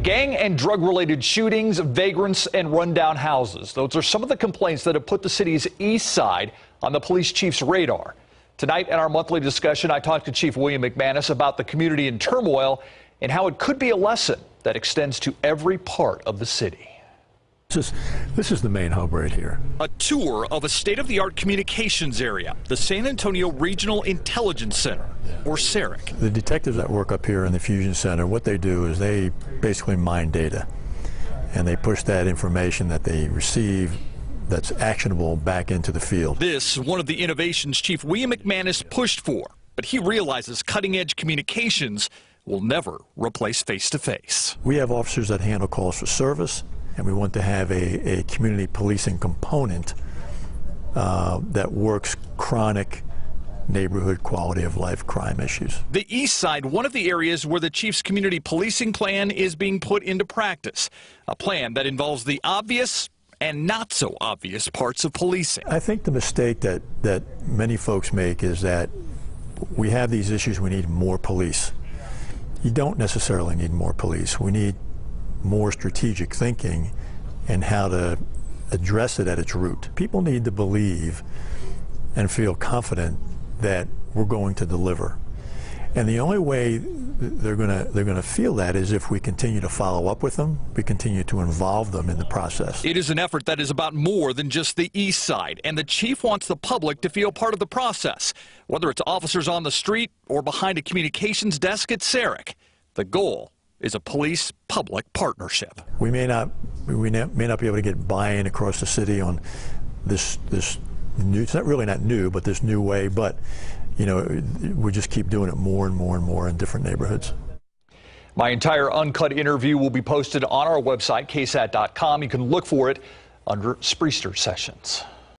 Gang and drug-related shootings, vagrants, and rundown houses. Those are some of the complaints that have put the city's east side on the police chief's radar. Tonight in our monthly discussion, I talked to Chief William McManus about the community in turmoil and how it could be a lesson that extends to every part of the city. This is the main hub right here. A tour of a state-of-the-art communications area, the San Antonio Regional Intelligence Center, or SARIC. The detectives that work up here in the Fusion Center, what they do is they basically mine data, and they push that information that they receive that's actionable back into the field. This is one of the innovations Chief William McManus pushed for, but he realizes cutting-edge communications will never replace face-to-face. We have officers that handle calls for service, and we want to have a community policing component that works chronic neighborhood quality of life crime issues. The east side, one of the areas where the chief's community policing plan is being put into practice, a plan that involves the obvious and not so obvious parts of policing. I think the mistake that many folks make is that we have these issues, we need more police. You don't necessarily need more police. We need more strategic thinking and how to address it at its root. People need to believe and feel confident that we're going to deliver. And the only way they're gonna feel that is if we continue to follow up with them, we continue to involve them in the process. It is an effort that is about more than just the east side, and the chief wants the public to feel part of the process, whether it's officers on the street or behind a communications desk at SARIC. The goal is a police-public partnership. We may not be able to get buy-in across the city on this new, it's really not new, but this new way, but you know, we just keep doing it more and more and more in different neighborhoods. My entire uncut interview will be posted on our website, ksat.com. You can look for it under Spriester Sessions.